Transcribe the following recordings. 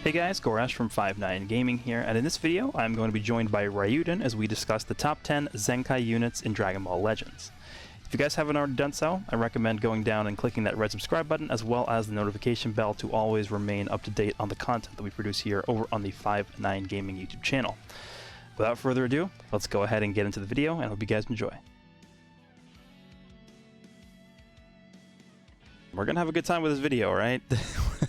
Hey guys, Goresh from 59 Gaming here, and in this video I'm going to be joined by Ryuden as we discuss the top 10 Zenkai units in Dragon Ball Legends. If you guys haven't already done so, I recommend going down and clicking that red subscribe button as well as the notification bell to always remain up to date on the content that we produce here over on the 59 Gaming YouTube channel. Without further ado, let's go ahead and get into the video, and I hope you guys enjoy. We're gonna have a good time with this video, right?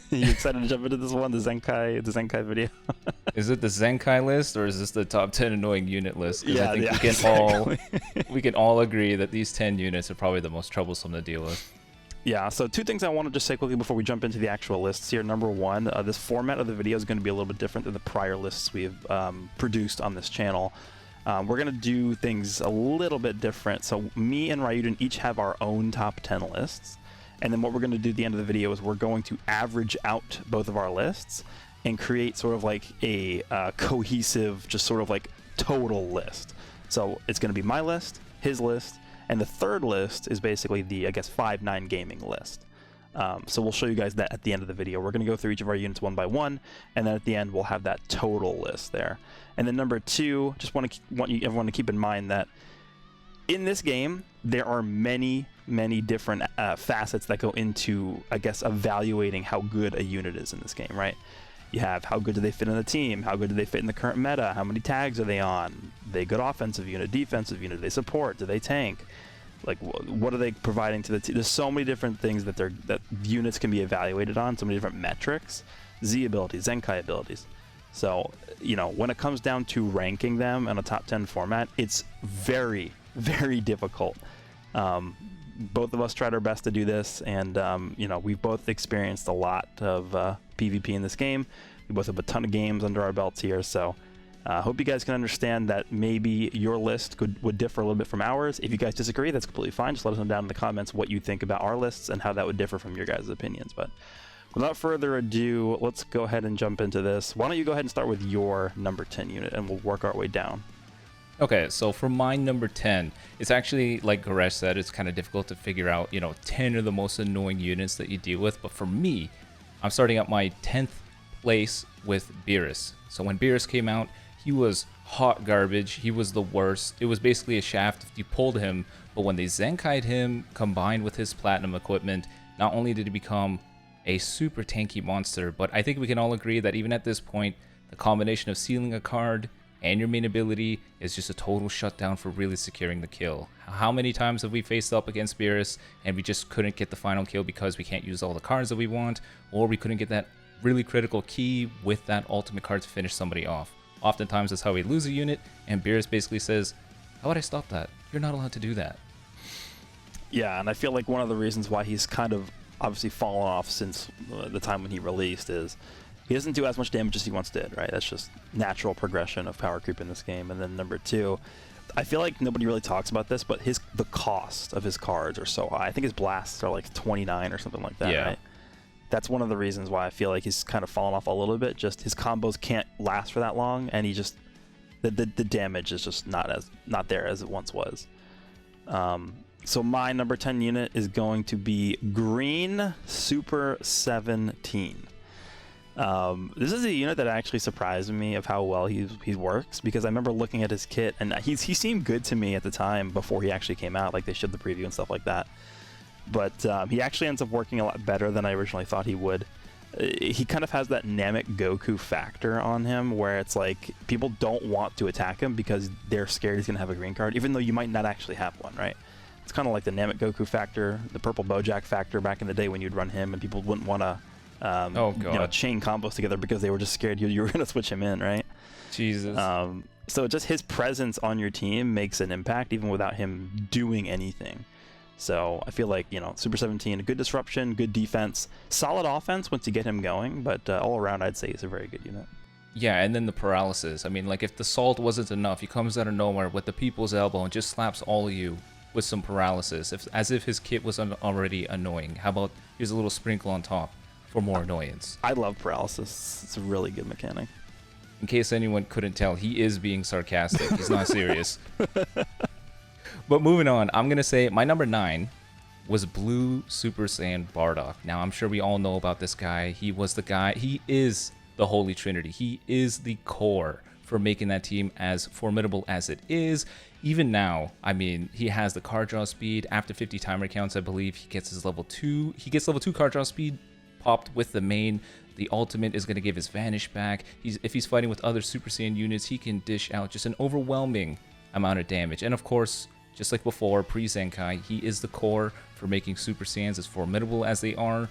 You excited to jump into this one, the Zenkai video? Is it the Zenkai list or is this the top 10 annoying unit list? Because Yeah, I think exactly. we can all agree that these 10 units are probably the most troublesome to deal with. Yeah, so two things I want to just say quickly before we jump into the actual lists here. Number one, this format of the video is going to be a little bit different than the prior lists we have produced on this channel. We're going to do things a little bit different. So me and Ryuden each have our own top 10 lists. And then what we're going to do at the end of the video is we're going to average out both of our lists and create sort of like a cohesive, just sort of like total list. So it's going to be my list, his list, and the third list is basically the, I guess, 59 Gaming list. So we'll show you guys that at the end of the video. We're going to go through each of our units one by one, and then at the end we'll have that total list there. And then number two, just want everyone to keep in mind that in this game, there are many different facets that go into, I guess, evaluating how good a unit is in this game, right? You have how good do they fit in the team, how good do they fit in the current meta, how many tags are they on, are they a good offensive unit, defensive unit, do they support, do they tank, like what are they providing to the team? There's so many different things that units can be evaluated on, so many different metrics, Z abilities, Zenkai abilities. So, you know, when it comes down to ranking them in a top 10 format, it's very difficult. Both of us tried our best to do this, and you know, we've both experienced a lot of PvP in this game. We both have a ton of games under our belts here, so I hope you guys can understand that maybe your list would differ a little bit from ours. If you guys disagree, that's completely fine. Just let us know down in the comments what you think about our lists and how that would differ from your guys' opinions. But without further ado, let's go ahead and jump into this. Why don't you go ahead and start with your number 10 unit, and we'll work our way down. Okay, so for my number 10, it's actually, like Goresh said, it's kind of difficult to figure out, you know, 10 of the most annoying units that you deal with. But for me, I'm starting at my 10th place with Beerus. So when Beerus came out, he was hot garbage. He was the worst. It was basically a shaft if you pulled him. But when they Zenkai'd him, combined with his platinum equipment, not only did he become a super tanky monster, but I think we can all agree that even at this point, the combination of sealing a card and your main ability is just a total shutdown for really securing the kill. How many times have we faced up against Beerus and we just couldn't get the final kill because we can't use all the cards that we want, or we couldn't get that really critical key with that ultimate card to finish somebody off? Oftentimes that's how we lose a unit, and Beerus basically says, how would I stop that? You're not allowed to do that. Yeah, and I feel like one of the reasons why he's kind of obviously fallen off since the time when he released is he doesn't do as much damage as he once did, right? That's just natural progression of power creep in this game. And then number two, I feel like nobody really talks about this, but the cost of his cards are so high. I think his blasts are like 29 or something like that, yeah. Right? That's one of the reasons why I feel like he's kind of fallen off a little bit. Just his combos can't last for that long, and he just the damage is just not there as it once was. So my number 10 unit is going to be Green Super 17. This is a unit that actually surprised me of how well he works, because I remember looking at his kit and he seemed good to me at the time before he actually came out, like they showed the preview and stuff like that. But he actually ends up working a lot better than I originally thought he would. He kind of has that Namek Goku factor on him, where it's like people don't want to attack him because they're scared he's gonna have a green card, even though you might not actually have one, right? It's kind of like the Namek Goku factor, the Purple Bojack factor back in the day when you'd run him and people wouldn't want to oh god, you know, chain combos together because they were just scared you were gonna switch him in, right? Jesus. So just his presence on your team makes an impact even without him doing anything. So I feel like, you know, Super 17, a good disruption, good defense, solid offense once you get him going, but all around I'd say he's a very good unit. Yeah, and then the paralysis. I mean, like if the salt wasn't enough, he comes out of nowhere with the people's elbow and just slaps all of you with some paralysis, as if his kit was already annoying. How about here's a little sprinkle on top for more annoyance? I love paralysis. It's a really good mechanic. In case anyone couldn't tell, he is being sarcastic. He's not serious. But moving on, I'm going to say my number 9 was Blue Super Saiyan Bardock. Now, I'm sure we all know about this guy. He was the guy, he is the Holy Trinity. He is the core for making that team as formidable as it is. Even now, I mean, he has the card draw speed. After 50 timer counts, I believe he gets his level 2. He gets level 2 card draw speed popped with the main. The ultimate is going to give his vanish back. If he's fighting with other Super Saiyan units, he can dish out just an overwhelming amount of damage. And of course, just like before, pre-Zenkai, he is the core for making Super Saiyans as formidable as they are.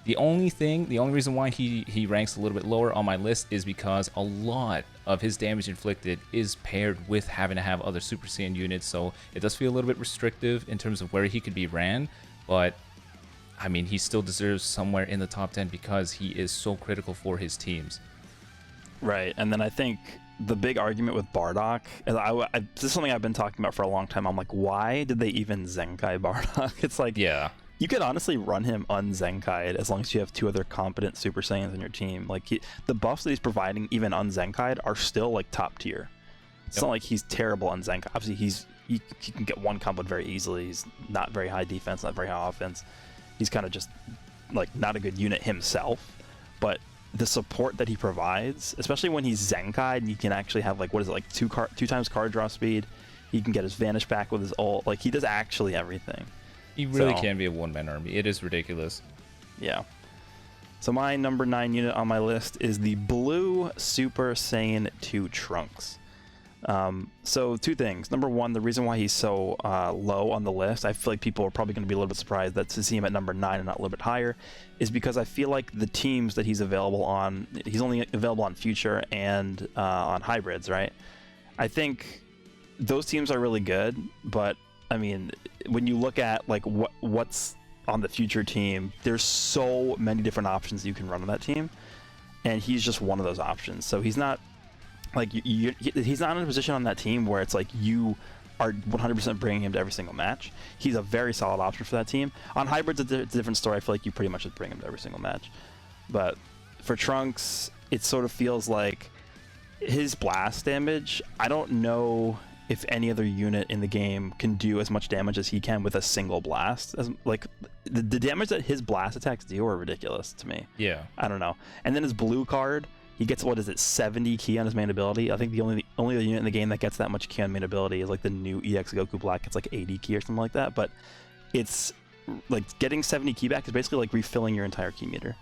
The only reason why he ranks a little bit lower on my list is because a lot of his damage inflicted is paired with having to have other Super Saiyan units, so it does feel a little bit restrictive in terms of where he could be ran, but I mean, he still deserves somewhere in the top 10 because he is so critical for his teams. Right, and then I think the big argument with Bardock, this is something I've been talking about for a long time. I'm like, why did they even Zenkai Bardock? It's like, yeah, you could honestly run him un-Zenkai'd as long as you have 2 other competent Super Saiyans in your team. Like, the buffs that he's providing, even un-Zenkai'd, are still like top tier. It's not like he's terrible on Zenkai. Obviously, he can get one combo very easily. He's not very high defense, not very high offense. He's kind of just like not a good unit himself, but the support that he provides, especially when he's Zenkai'd and you can actually have like, what is it, like 2 times card draw speed. He can get his vanish back with his ult. Like, he does actually everything. He really can be a one-man army. It is ridiculous. Yeah. So my number 9 unit on my list is the Blue Super Saiyan 2 Trunks. So 2 things. Number 1, the reason why he's so low on the list, I feel like people are probably going to be a little bit surprised that to see him at number 9 and not a little bit higher, is because I feel like the teams that he's available on, he's only available on Future and on Hybrids, right? I think those teams are really good, but I mean, when you look at like what's on the Future team, there's so many different options you can run on that team, and he's just one of those options. So he's not like he's not in a position on that team where it's like you are 100% bringing him to every single match. He's a very solid option for that team. On Hybrids, it's a different story. I feel like you pretty much just bring him to every single match. But for Trunks, it sort of feels like his blast damage, I don't know if any other unit in the game can do as much damage as he can with a single blast. Like, the damage that his blast attacks do are ridiculous to me. Yeah. I don't know. And then his blue card, he gets, 70 ki on his main ability. I think the only unit in the game that gets that much ki on main ability is like the new EX Goku Black. It's like 80 ki or something like that. But it's like getting 70 ki back is basically like refilling your entire ki meter.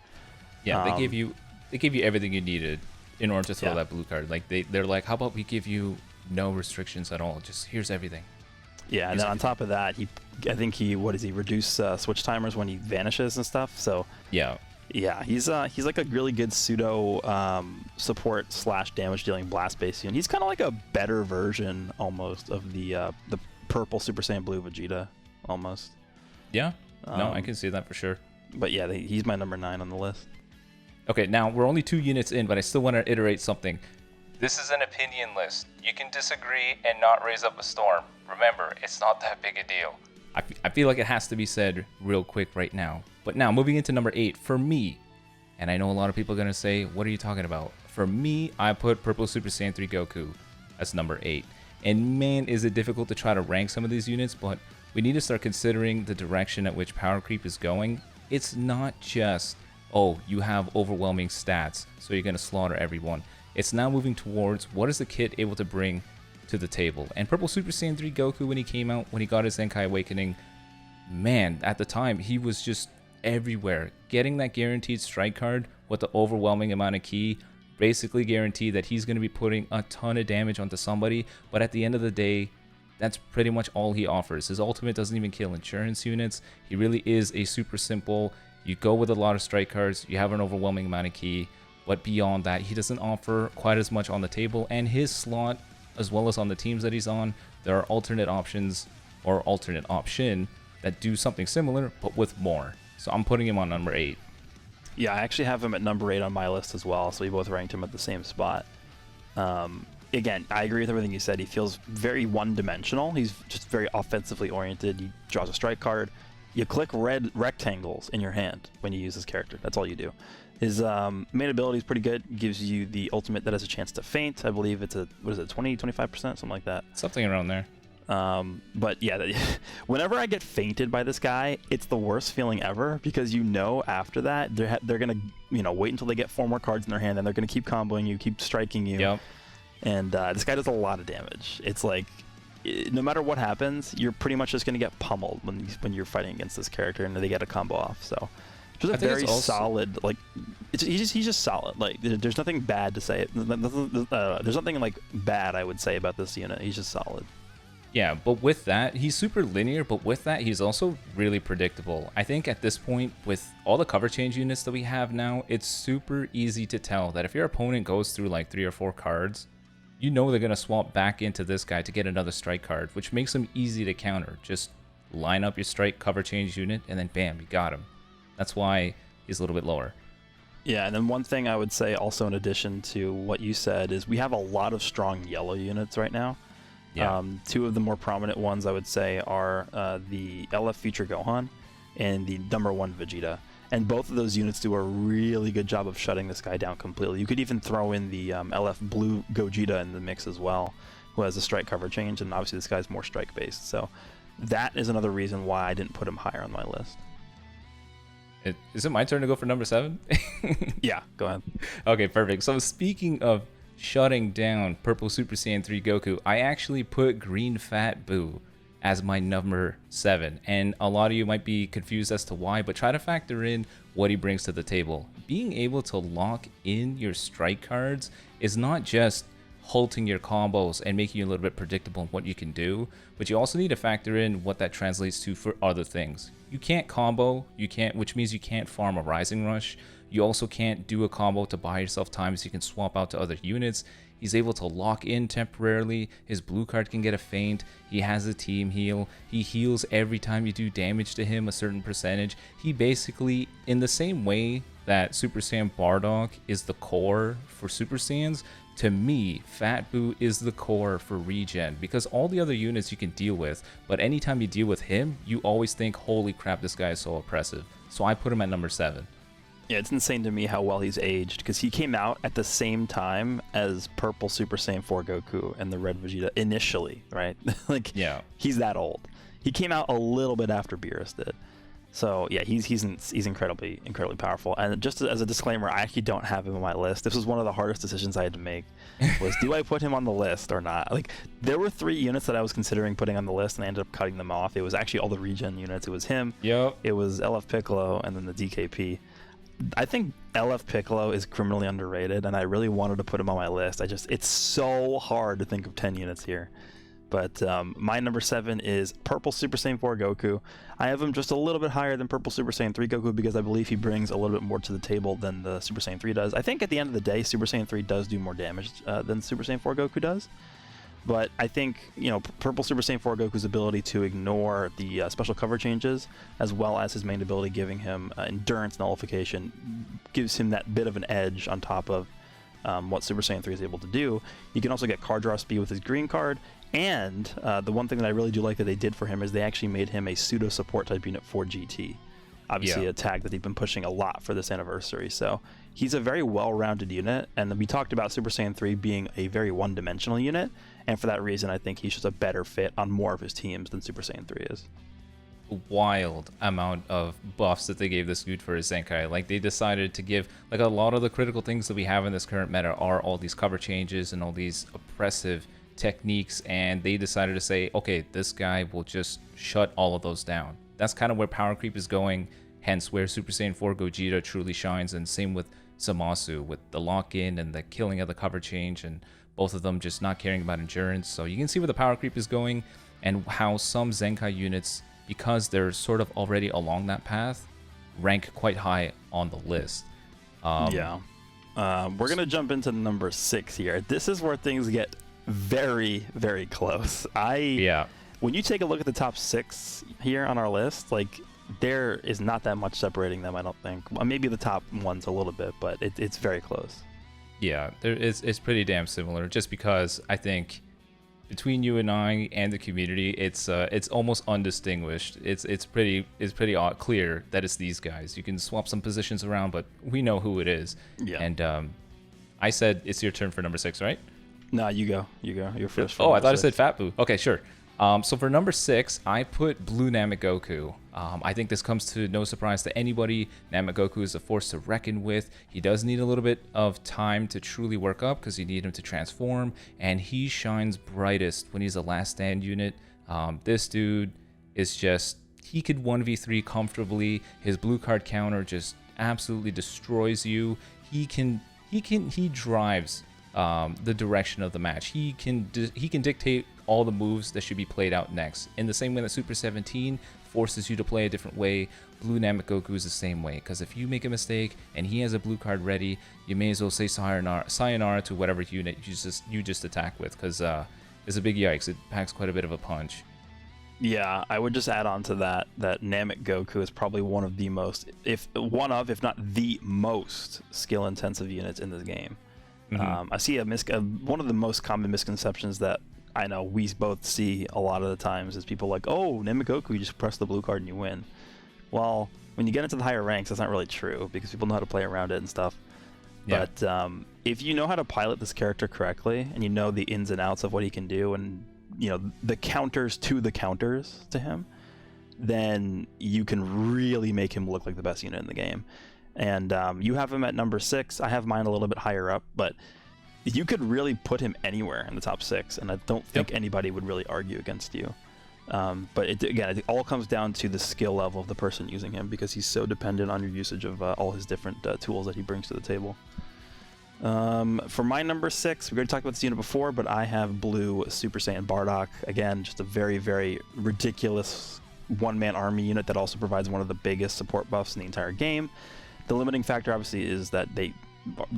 Yeah, they gave you everything you needed in order to throw that blue card. Like they're like, how about we give you no restrictions at all? Just here's everything. Yeah, and then on top of that, I think he reduce switch timers when he vanishes and stuff. So yeah, he's like a really good pseudo support / damage dealing blast base unit. He's kind of like a better version almost of the purple Super Saiyan Blue Vegeta almost. Yeah, no, I can see that for sure. But yeah, he's my number 9 on the list. Okay, now we're only 2 units in, but I still want to iterate something. This is an opinion list. You can disagree and not raise up a storm. Remember, it's not that big a deal. I feel like it has to be said real quick right now. But now, moving into number 8, for me, and I know a lot of people are going to say, what are you talking about? For me, I put Purple Super Saiyan 3 Goku as number 8. And man, is it difficult to try to rank some of these units, but we need to start considering the direction at which power creep is going. It's not just, oh, you have overwhelming stats, so you're going to slaughter everyone. It's now moving towards what is the kid able to bring to the table. And Purple Super Saiyan 3 Goku, when he came out, when he got his Zenkai Awakening, man, at the time, he was just everywhere. Getting that guaranteed strike card with the overwhelming amount of ki basically guaranteed that he's going to be putting a ton of damage onto somebody. But at the end of the day, that's pretty much all he offers. His ultimate doesn't even kill insurance units. He really is a super simple, you go with a lot of strike cards, you have an overwhelming amount of ki. But beyond that, he doesn't offer quite as much on the table, and his slot, as well as on the teams that he's on, there are alternate options or alternate option that do something similar, but with more. So I'm putting him on number 8. Yeah, I actually have him at number 8 on my list as well, so we both ranked him at the same spot. Again, I agree with everything you said. He feels very one-dimensional. He's just very offensively oriented. He draws a strike card. You click red rectangles in your hand when you use this character. That's all you do. His main ability is pretty good. Gives you the ultimate that has a chance to faint. I believe it's 20, 25%, something like that. Something around there. But yeah, whenever I get fainted by this guy, it's the worst feeling ever, because after that they're gonna wait until they get 4 more cards in their hand, and they're gonna keep comboing you, keep striking you. Yep. And this guy does a lot of damage. It's like, no matter what happens, you're pretty much just gonna get pummeled when you're fighting against this character, and they get a combo off. So just a very solid, like, he's just solid. Like, there's nothing bad to say. There's nothing like bad I would say about this unit. He's just solid. Yeah, but with that, he's super linear, but with that, he's also really predictable. I think at this point, with all the cover change units that we have now, it's super easy to tell that if your opponent goes through like 3 or 4 cards, you know they're going to swap back into this guy to get another strike card, which makes him easy to counter. Just line up your strike cover change unit, and then bam, you got him. That's why he's a little bit lower. Yeah, and then one thing I would say also, in addition to what you said, is we have a lot of strong yellow units right now. Yeah. 2 of the more prominent ones I would say are the LF Future Gohan and the #1 Vegeta. And both of those units do a really good job of shutting this guy down completely. You could even throw in the LF Blue Gogeta in the mix as well, who has a strike cover change, and obviously this guy's more strike based. So that is another reason why I didn't put him higher on my list. Is it my turn to go for #7? Yeah, go ahead. Okay, perfect. So speaking of shutting down Purple Super Saiyan 3 Goku, I actually put Green Fat Buu as my #7. And a lot of you might be confused as to why, but try to factor in what he brings to the table. Being able to lock in your strike cards is not just halting your combos and making you a little bit predictable in what you can do, but you also need to factor in what that translates to for other things. You can't combo, which means you can't farm a Rising Rush. You also can't do a combo to buy yourself time so you can swap out to other units. He's able to lock in temporarily. His blue card can get a feint. He has a team heal. He heals every time you do damage to him, a certain percentage. He basically, in the same way that Super Saiyan Bardock is the core for Super Saiyans, to me, Fat Buu is the core for regen, because all the other units you can deal with, but anytime you deal with him, you always think, holy crap, this guy is so oppressive. So I put him at #7. Yeah, it's insane to me how well he's aged, because he came out at the same time as Purple Super Saiyan 4 Goku and the Red Vegeta initially, right? Like, yeah, he's that old. He came out a little bit after Beerus did. So yeah, he's incredibly powerful. And just as a disclaimer, I actually don't have him on my list. This was one of the hardest decisions I had to make, was do I put him on the list or not? Like, there were 3 units that I was considering putting on the list, and I ended up cutting them off. It was actually all the regen units. It was him. Yep. It was LF Piccolo, and then the DKP. I think LF Piccolo is criminally underrated, and I really wanted to put him on my list. It's so hard to think of 10 units here. But my #7 is Purple Super Saiyan 4 Goku. I have him just a little bit higher than Purple Super Saiyan 3 Goku, because I believe he brings a little bit more to the table than the Super Saiyan 3 does. I think at the end of the day, Super Saiyan 3 does do more damage than Super Saiyan 4 Goku does. But I think, Purple Super Saiyan 4 Goku's ability to ignore the special cover changes, as well as his main ability giving him endurance nullification, gives him that bit of an edge on top of what Super Saiyan 3 is able to do. You can also get card draw speed with his green card, and the one thing that I really do like that they did for him is they actually made him a pseudo support type unit for GT. Obviously, a tag that they've been pushing a lot for this anniversary. So he's a very well-rounded unit, and we talked about Super Saiyan 3 being a very one-dimensional unit, and for that reason, I think he's just a better fit on more of his teams than Super Saiyan 3 is. Wild amount of buffs that they gave this dude for his Zenkai. Like, they decided to give, like, a lot of the critical things that we have in this current meta are all these cover changes and all these oppressive techniques, and they decided to say, okay, this guy will just shut all of those down. That's kind of where power creep is going, hence where Super Saiyan 4 Gogeta truly shines, and same with Zamasu, with the lock-in and the killing of the cover change, and both of them just not caring about endurance. So you can see where the power creep is going, and how some Zenkai units, because they're sort of already along that path, rank quite high on the list. We're going to jump into #6 here. This is where things get very, very close. When you take a look at the top 6 here on our list, like, there is not that much separating them, I don't think. Well, maybe the top ones a little bit, but it's very close. Yeah, it's pretty damn similar, just because I think between you and I and the community, it's almost undistinguished. It's pretty clear that it's these guys. You can swap some positions around, but we know who it is. Yeah. And I said it's your turn for #6, right? No, you go. You're first. Oh, I thought I said Fat Buu. Okay, sure. So for number 6, I put Blue Namegoku. I think this comes to no surprise to anybody. Namegoku is a force to reckon with. He does need a little bit of time to truly work up because you need him to transform, and he shines brightest when he's a last stand unit. This dude is just, he could 1v3 comfortably. His blue card counter just absolutely destroys you. He drives the direction of the match. He can dictate all the moves that should be played out next. In the same way that Super 17 forces you to play a different way, Blue Namegoku is the same way. Because if you make a mistake and he has a blue card ready, you may as well say sayonara to whatever unit you just attack with. Because it's a big yikes. It packs quite a bit of a punch. Yeah, I would just add on to that Namegoku is probably one of the most, if not the most skill-intensive units in this game. I see one of the most common misconceptions that I know we both see a lot of the times is people like, oh, Namegoku, you just press the blue card and you win. Well, when you get into the higher ranks, that's not really true because people know how to play around it and stuff. Yeah. But if you know how to pilot this character correctly and you know the ins and outs of what he can do and the counters to him, then you can really make him look like the best unit in the game. And you have him at number 6. I have mine a little bit higher up, but you could really put him anywhere in the top 6, and I don't think anybody would really argue against you. But it all comes down to the skill level of the person using him because he's so dependent on your usage of all his different tools that he brings to the table. For my number 6, we already talked about this unit before, but I have Blue Super Saiyan Bardock. Again, just a very, very ridiculous one-man army unit that also provides one of the biggest support buffs in the entire game. The limiting factor, obviously, is that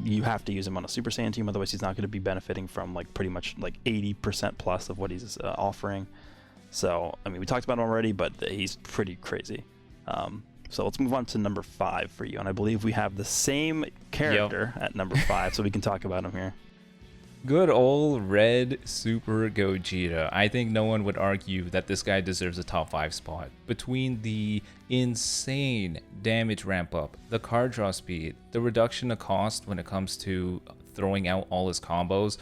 you have to use him on a Super Saiyan team, otherwise he's not going to be benefiting from pretty much 80% plus of what he's offering. So, I mean, we talked about him already, but he's pretty crazy. So let's move on to number 5 for you, and I believe we have the same character at number 5, so we can talk about him here. Good old Red Super Gogeta. I think no one would argue that this guy deserves a top 5 spot. Between the insane damage ramp up, the card draw speed, the reduction of cost when it comes to throwing out all his combos,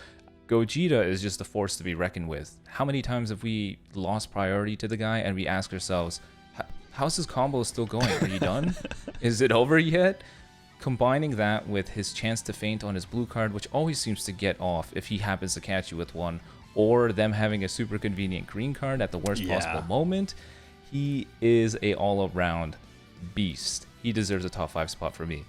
Gogeta is just a force to be reckoned with. How many times have we lost priority to the guy and we ask ourselves, how's his combo still going? Are you done? Is it over yet? Combining that with his chance to feint on his blue card, which always seems to get off if he happens to catch you with one, or them having a super convenient green card at the worst possible moment, he is a all-around beast. He deserves a top 5 spot for me.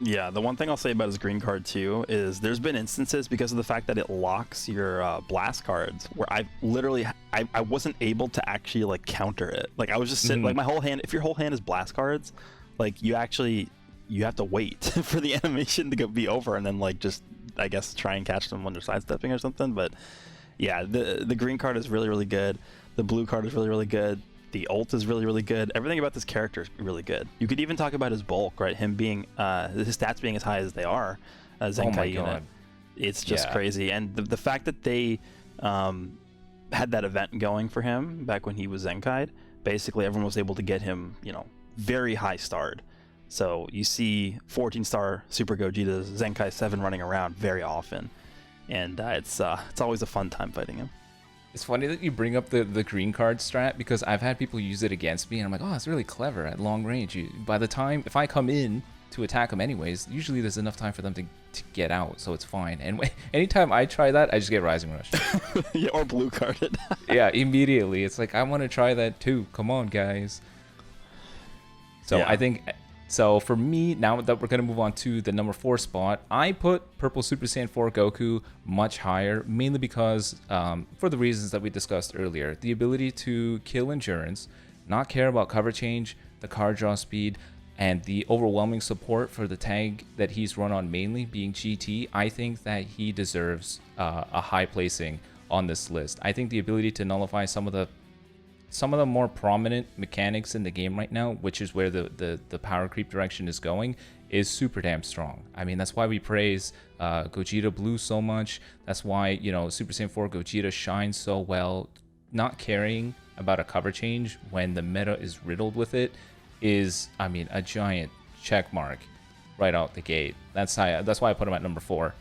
Yeah, the one thing I'll say about his green card too is there's been instances because of the fact that it locks your blast cards where I wasn't able to actually counter it. I was just sitting my whole hand. If your whole hand is blast cards, you have to wait for the animation to be over and then just I guess try and catch them when they're sidestepping or something. But yeah, the green card is really, really good. The blue card is really, really good. The ult is really, really good. Everything about this character is really good. You could even talk about his bulk, right? Him being his stats being as high as they are, Zenkai unit. It's just crazy. And the fact that they had that event going for him back when he was Zenkai'd, basically everyone was able to get him, very high starred. So you see 14-star Super Gogeta Zenkai 7 running around very often, and it's always a fun time fighting him. It's funny that you bring up the green card strat because I've had people use it against me, and I'm like, oh, it's really clever at long range. By the time, if I come in to attack them anyways, usually there's enough time for them to get out, so it's fine. And anytime I try that, I just get Rising Rush. Yeah, or blue carded. Yeah, immediately. It's like, I want to try that too. Come on, guys. So yeah. I think... So for me, now that we're going to move on to the number 4 spot, I put Purple Super Saiyan 4 Goku much higher, mainly because, for the reasons that we discussed earlier, the ability to kill endurance, not care about cover change, the card draw speed, and the overwhelming support for the tag that he's run on mainly, being GT, I think that he deserves a high placing on this list. I think the ability to nullify some of the more prominent mechanics in the game right now, which is where the power creep direction is going, is super damn strong. I mean, that's why we praise Gogeta Blue so much. That's why, Super Saiyan 4 Gogeta shines so well. Not caring about a cover change when the meta is riddled with it is, I mean, a giant check mark right out the gate. That's why I put him at number 4.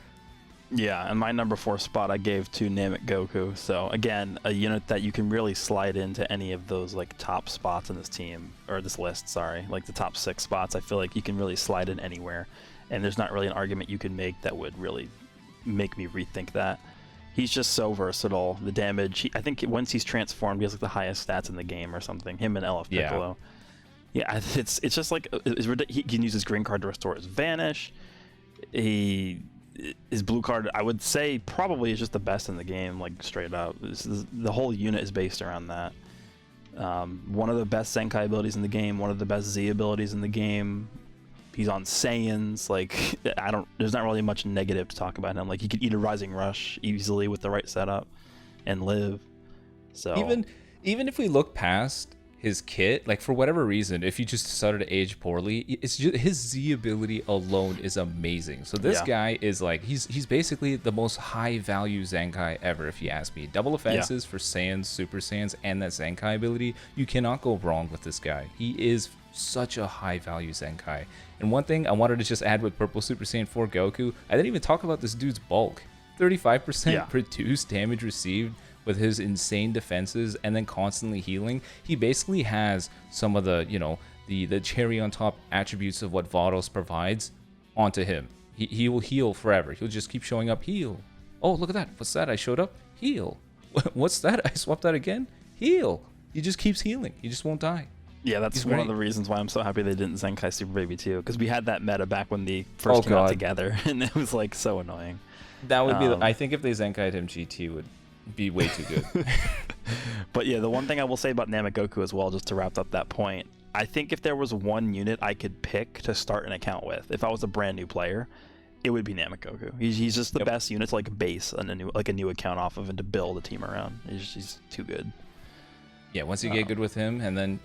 Yeah, and my number 4 spot I gave to Namek Goku. So again, a unit that you can really slide into any of those like top spots in this team, or this list, sorry, like the top 6 spots. I feel like you can really slide in anywhere, and there's not really an argument you can make that would really make me rethink that. He's just so versatile. The damage, I think once he's transformed, he has like the highest stats in the game or something. Him and LF Piccolo. Yeah, it's just like he can use his green card to restore his vanish. His blue card, I would say, probably is just the best in the game, like straight up. The whole unit is based around that. One of the best Zenkai abilities in the game, one of the best Z abilities in the game. He's on Saiyans. Like, there's not really much negative to talk about him. Like, he could eat a Rising Rush easily with the right setup and live. So even if we look past his kit, like for whatever reason, if you just decided to age poorly, it's just his Z ability alone is amazing. So this guy is like, he's basically the most high value Zenkai ever, if you ask me. Double offenses for Saiyans, Super Saiyans, and that Zenkai ability. You cannot go wrong with this guy. He is such a high value Zenkai. And one thing I wanted to just add with Purple Super Saiyan 4 Goku, I didn't even talk about this dude's bulk. 35% reduced damage received with his insane defenses and then constantly healing. He basically has some of the, the cherry on top attributes of what Vados provides onto him. He will heal forever. He'll just keep showing up, heal. Oh, look at that. What's that? I showed up, heal. What's that? I swapped out again, heal. He just keeps healing. He just won't die. Yeah, that's one of the reasons why I'm so happy they didn't Zenkai Super Baby 2, because we had that meta back when they first came out together, and it was like so annoying. That would be, I think if they Zenkai'd him, GT would be way too good. But yeah, the one thing I will say about Namek Goku as well, just to wrap up that point, I think if there was one unit I could pick to start an account with, if I was a brand new player, it would be Namek Goku. He's just the best unit to like base on a new account off of and to build a team around. He's too good. Yeah, once you get good with him, and then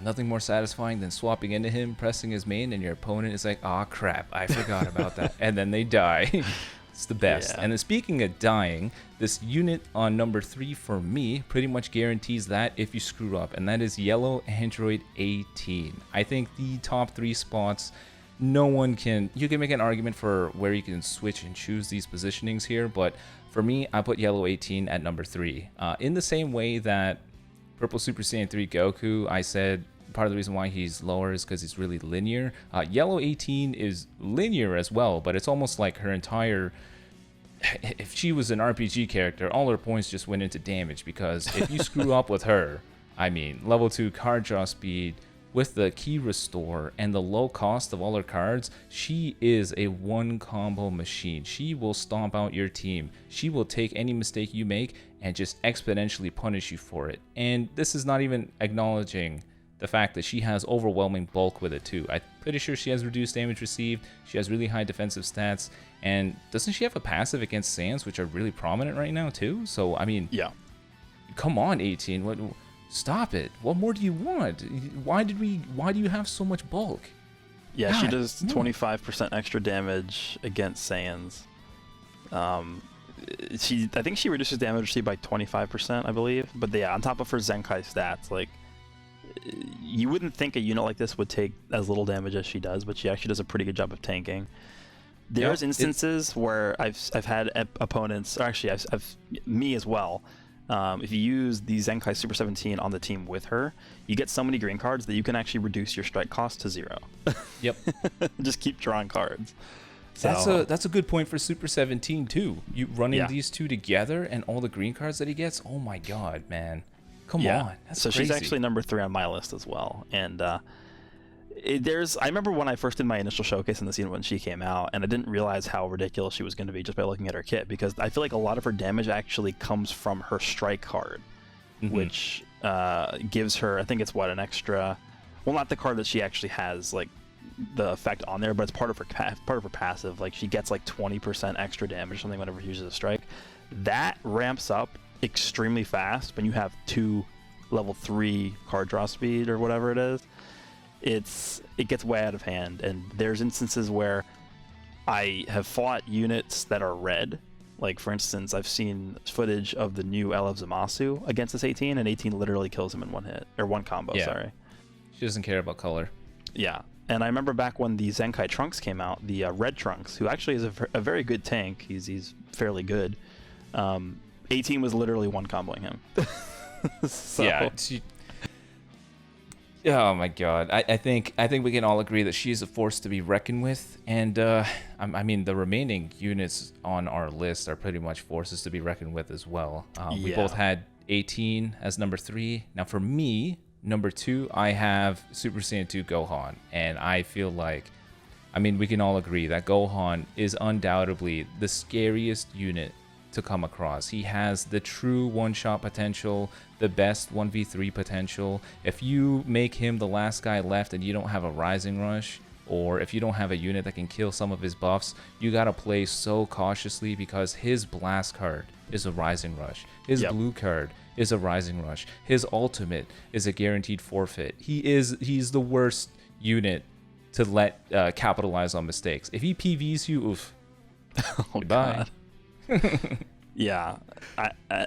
nothing more satisfying than swapping into him, pressing his main, and your opponent is like, "Aw, crap, I forgot about that," and then they die. It's the best. Yeah. And then speaking of dying, this unit on number 3 for me pretty much guarantees that if you screw up, and that is Yellow Android 18. I think the top 3 spots, you can make an argument for where you can switch and choose these positionings here, but for me, I put Yellow 18 at number 3. In the same way that Purple Super Saiyan 3 Goku, I said part of the reason why he's lower is because he's really linear. Yellow 18 is linear as well, but it's almost like her entire... If she was an RPG character, all her points just went into damage, because if you screw up with her, I mean, level 2 card draw speed with the key restore and the low cost of all her cards, she is a one combo machine. She will stomp out your team. She will take any mistake you make and just exponentially punish you for it. And this is not even acknowledging the fact that she has overwhelming bulk with it too. I'm pretty sure she has reduced damage received, she has really high defensive stats, and doesn't she have a passive against Saiyans, which are really prominent right now too? So, I mean, come on, 18, stop it. What more do you want? Why do you have so much bulk? Yeah, God, she does 25% extra damage against Saiyans. I think she reduces damage received by 25%, I believe. But yeah, on top of her Zenkai stats, like, you wouldn't think a unit like this would take as little damage as she does, but she actually does a pretty good job of tanking. There's instances where I've had opponents, or actually I've me as well. If you use the Zenkai Super 17 on the team with her, you get so many green cards that you can actually reduce your strike cost to 0. Yep. Just keep drawing cards. So, that's a good point for Super 17 too. You running these two together and all the green cards that he gets. Oh my God, man. Come on. That's crazy. She's actually number 3 on my list as well. And I remember when I first did my initial showcase in this unit when she came out, and I didn't realize how ridiculous she was going to be just by looking at her kit, because I feel like a lot of her damage actually comes from her strike card, which gives her, I think it's an extra, well, not the card that she actually has like the effect on there, but it's part of her passive. Like, she gets like 20% extra damage or something whenever she uses a strike. That ramps up extremely fast when you have 2 level 3 card draw speed or whatever it is. It gets way out of hand, and there's instances where I have fought units that are red. Like, for instance, I've seen footage of the new LF Zamasu against this 18, and 18 literally kills him in one hit, or one combo, sorry. She doesn't care about color. Yeah, And I remember back when the Zenkai Trunks came out, the Red Trunks, who actually is a very good tank. He's fairly good. 18 was literally one comboing him. So. Yeah. Oh my God. I think we can all agree that she is a force to be reckoned with, and I mean the remaining units on our list are pretty much forces to be reckoned with as well. We both had 18 as number 3. Now for me, number 2, I have Super Saiyan 2 Gohan, and I feel like, I mean, we can all agree that Gohan is undoubtedly the scariest unit to come across. He has the true one-shot potential, the best 1v3 potential. If you make him the last guy left and you don't have a Rising Rush, or if you don't have a unit that can kill some of his buffs, you gotta play so cautiously, because his blast card is a Rising Rush. His blue card is a Rising Rush. His ultimate is a guaranteed forfeit. He's the worst unit to let capitalize on mistakes. If he PVs you, oof. Goodbye. Yeah,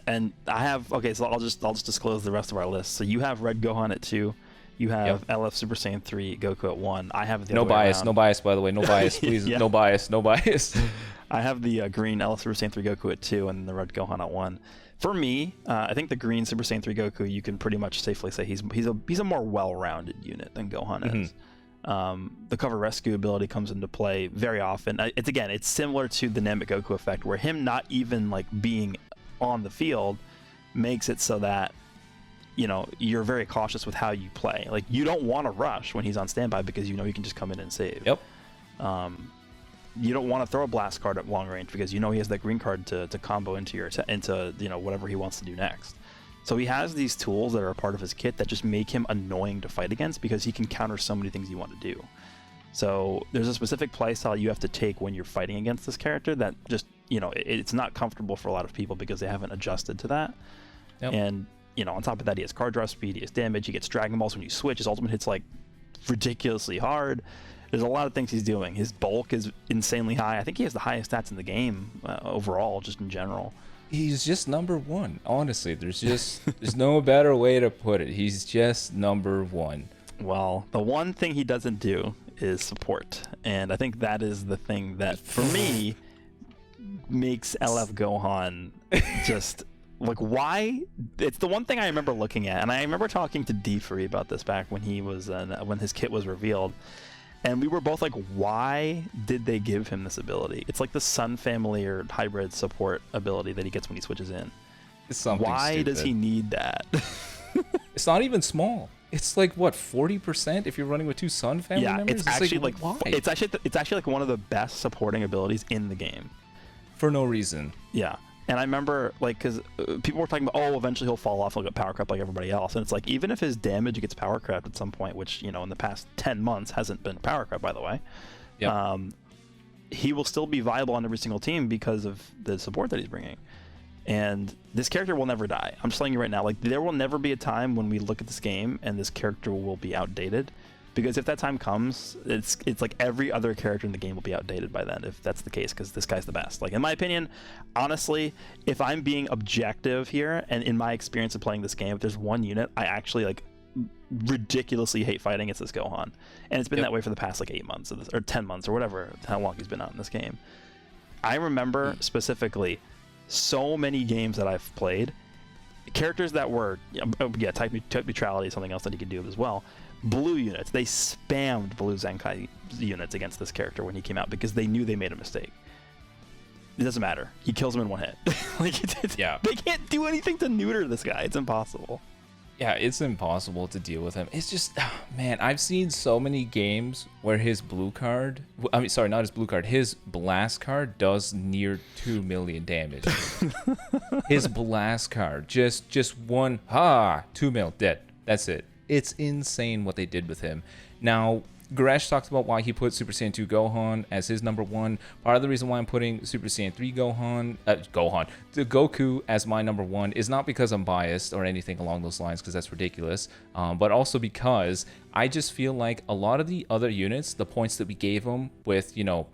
and I have, okay, so I'll just disclose the rest of our list. So you have Red Gohan at 2, you have LF Super Saiyan 3 Goku at 1. I have the no other way bias, around. no bias, by the way, no bias, please, no bias, no bias. I have the green LF Super Saiyan 3 Goku at 2 and the Red Gohan at 1. For me, I think the green Super Saiyan 3 Goku, you can pretty much safely say he's a more well-rounded unit than Gohan is. The cover rescue ability comes into play very often. It's similar to the Namek Goku effect, where him not even like being on the field makes it so that, you know, you're very cautious with how you play. Like, you don't want to rush when he's on standby, because you know he can just come in and save. Yep. You don't want to throw a blast card at long range, because you know he has that green card to combo into you know, whatever he wants to do next. So he has these tools that are a part of his kit that just make him annoying to fight against, because he can counter so many things you want to do. So there's a specific playstyle you have to take when you're fighting against this character that just, you know, it's not comfortable for a lot of people because they haven't adjusted to that. Yep. And, you know, on top of that, he has card draw speed, he has damage, he gets Dragon Balls when you switch, his ultimate hits like ridiculously hard. There's a lot of things he's doing. His bulk is insanely high. I think he has the highest stats in the game overall, just in general. He's just number 1. Honestly, there's no better way to put it. He's just number 1. Well, the one thing he doesn't do is support, and I think that is the thing that, for me, makes LF Gohan just like, why? It's the one thing I remember looking at, and I remember talking to D3 about this back when he was when his kit was revealed. And we were both like, why did they give him this ability? It's like the Sun Family or hybrid support ability that he gets when he switches in. It's something Why stupid. does he need that? It's not even small. It's like, what, 40% if you're running with 2 Sun Family members? It's actually like why? it's actually like one of the best supporting abilities in the game. For no reason. Yeah. And I remember, like, because people were talking about, oh, eventually he'll fall off, he'll get power crept like everybody else. And it's like, even if his damage gets power crept at some point, which, you know, in the past 10 months hasn't been power crept, by the way, he will still be viable on every single team because of the support that he's bringing. And this character will never die. I'm just telling you right now, like, there will never be a time when we look at this game and this character will be outdated. Because if that time comes, it's like every other character in the game will be outdated by then, if that's the case, because this guy's the best. Like, in my opinion, honestly, if I'm being objective here, and in my experience of playing this game, if there's one unit I actually, like, ridiculously hate fighting, it's this Gohan. And it's been that way for the past, like, 8 months, or 10 months, or whatever, how long he's been out in this game. I remember, specifically, so many games that I've played, characters that were, type neutrality is something else that he could do as well. Blue units, they spammed blue Zenkai units against this character when he came out because they knew they made a mistake. It doesn't matter. He kills them in one hit. They can't do anything to neuter this guy. It's impossible. Yeah, it's impossible to deal with him. It's just, man, I've seen so many games where his blue card, I mean, sorry, not his blue card, his blast card does near 2 million damage. His blast card, just one, 2 mil, dead. That's it. It's insane what they did with him. Now, Goresh talked about why he put Super Saiyan 2 Gohan as his number 1. Part of the reason why I'm putting Super Saiyan 3 Goku as my number 1 is not because I'm biased or anything along those lines, because that's ridiculous, but also because I just feel like a lot of the other units, the points that we gave them with, you know,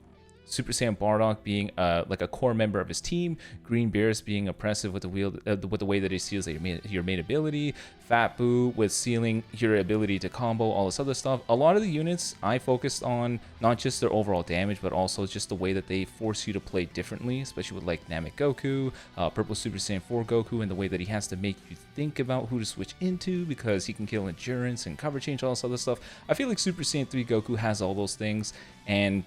Super Saiyan Bardock being like a core member of his team, Green Beerus being oppressive with the way that he seals your main ability, Fat Boo with sealing your ability to combo, all this other stuff. A lot of the units I focused on not just their overall damage, but also just the way that they force you to play differently, especially with like Namek Goku, Purple Super Saiyan 4 Goku, and the way that he has to make you think about who to switch into because he can kill endurance and cover change, all this other stuff. I feel like Super Saiyan 3 Goku has all those things, and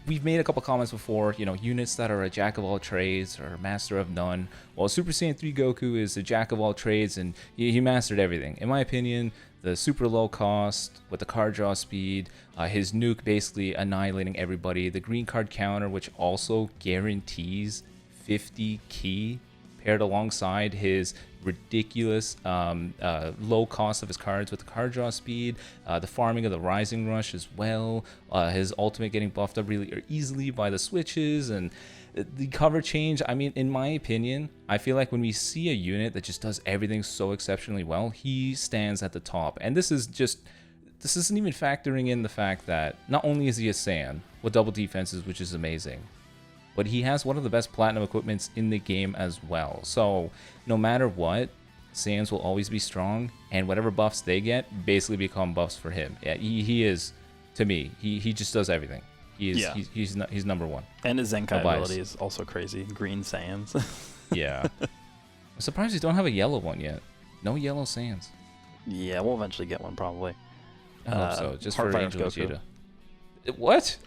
we've made a couple comments before, units that are a jack of all trades or a master of none. Well, Super Saiyan 3 Goku is a jack of all trades, and he mastered everything. In my opinion, the super low cost with the card draw speed, his nuke basically annihilating everybody, the green card counter, which also guarantees 50 ki, paired alongside his ridiculous low cost of his cards with the card draw speed, the farming of the Rising Rush as well, his ultimate getting buffed up really easily by the switches, and the cover change. I mean, in my opinion, I feel like when we see a unit that just does everything so exceptionally well, he stands at the top. And this isn't even factoring in the fact that not only is he a Saiyan with double defenses, which is amazing, but he has one of the best platinum equipments in the game as well. So no matter what, Saiyans will always be strong, and whatever buffs they get basically become buffs for him. Yeah, he is, to me, he just does everything. He's number one. And his Zenkai ability is also crazy. Green Saiyans. Yeah. I'm surprised you don't have a yellow one yet. No yellow Saiyans. Yeah, we'll eventually get one probably. I hope so. Just for Angel Vegeta. What?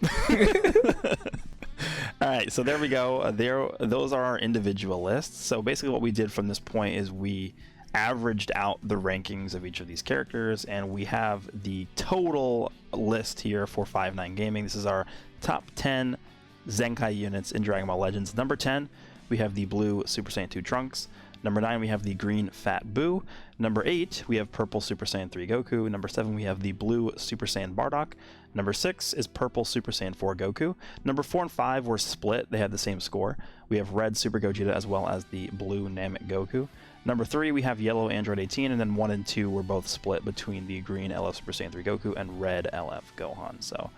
All right, so there we go. Those are our individual lists. So basically what we did from this point is we averaged out the rankings of each of these characters, and we have the total list here for 5-9 Gaming. This is our top 10 Zenkai units in Dragon Ball Legends. Number 10, we have the blue Super Saiyan 2 Trunks. Number 9, we have the green Fat Boo. Number 8, we have purple Super Saiyan 3 Goku. Number 7, we have the blue Super Saiyan Bardock. Number 6 is purple Super Saiyan 4 Goku. Number 4 and 5 were split. They had the same score. We have red Super Gogeta as well as the blue Namek Goku. Number 3, we have yellow Android 18, and then 1 and 2 were both split between the green LF Super Saiyan 3 Goku and red LF Gohan. So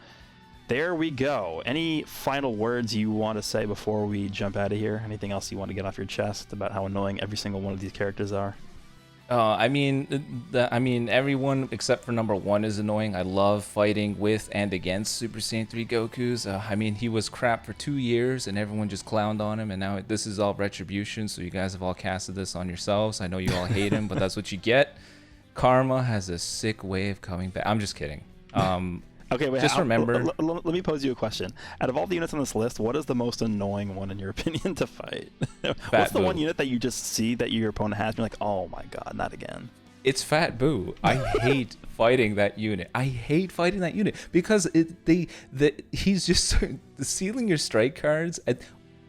there we go. Any final words you want to say before we jump out of here? Anything else you want to get off your chest about how annoying every single one of these characters are? I mean, everyone except for number 1 is annoying. I love fighting with and against Super Saiyan 3 Gokus. I mean, he was crap for 2 years, and everyone just clowned on him, and now this is all retribution, so you guys have all casted this on yourselves. I know you all hate him, but that's what you get. Karma has a sick way of coming back. I'm just kidding. Okay, wait. Just remember. Let me pose you a question. Out of all the units on this list, what is the most annoying one in your opinion to fight? What's the one unit that you just see that your opponent has, and you're like, oh my god, not again? It's Fat Boo. I hate fighting that unit. I hate fighting that unit because he's just sealing your strike cards.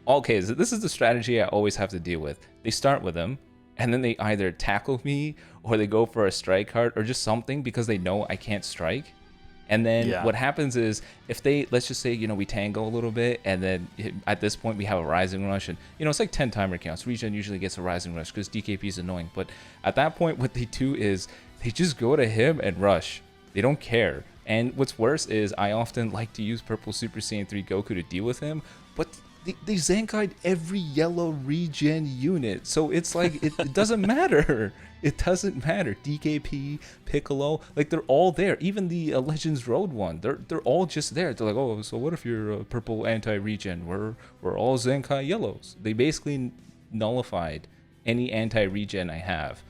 Okay, so this is the strategy I always have to deal with. They start with him, and then they either tackle me or they go for a strike card or just something because they know I can't strike. And then what happens is if they, let's just say, we tango a little bit, and then at this point we have a Rising Rush, and, it's like 10 timer counts. Regen usually gets a Rising Rush because DKP is annoying. But at that point, what they do is they just go to him and rush. They don't care. And what's worse is I often like to use purple Super Saiyan 3 Goku to deal with him, but they Zenkai'd every yellow regen unit. So it's like, it doesn't matter. It doesn't matter. DKP, Piccolo, like they're all there. Even the Legends Road one, they're all just there. They're like, oh, so what if you're a purple anti-regen? We're all Zenkai yellows. They basically nullified any anti-regen I have.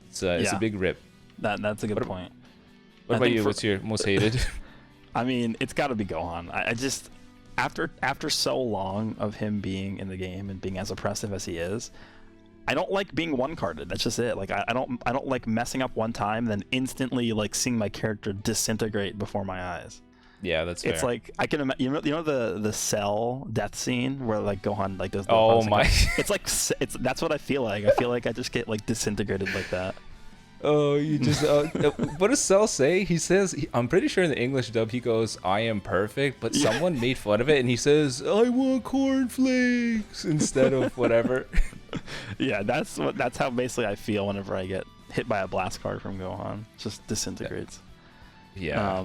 It's a big rip. That's a good point. What about you? What's your most hated? I mean, it's got to be Gohan. I just after so long of him being in the game and being as oppressive as he is, I don't like being one-carded. That's just it. Like I don't like messing up one time, then instantly like seeing my character disintegrate before my eyes. Yeah, that's fair. It's like I can imagine. You know the Cell death scene where like Gohan like does. Oh my! It's like that's what I feel like. I feel like I just get like disintegrated like that. Oh, you just what does Cell say? He says, I'm pretty sure in the English dub he goes, I am perfect, but someone made fun of it and he says, I want cornflakes instead of whatever. Yeah, that's how basically I feel whenever I get hit by a blast card from Gohan. Just disintegrates. Yeah.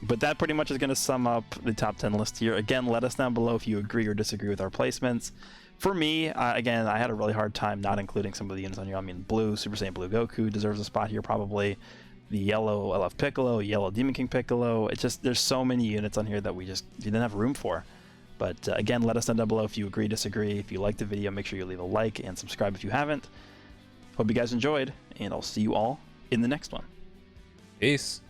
But that pretty much is going to sum up the top 10 list here. Again, let us down below if you agree or disagree with our placements. For me, again, I had a really hard time not including some of the units on here. I mean, blue, Super Saiyan Blue Goku deserves a spot here probably. The yellow LF Piccolo, yellow Demon King Piccolo. It's just, there's so many units on here that we just didn't have room for. But again, let us know down below if you agree, disagree. If you liked the video, make sure you leave a like and subscribe if you haven't. Hope you guys enjoyed, and I'll see you all in the next one. Peace.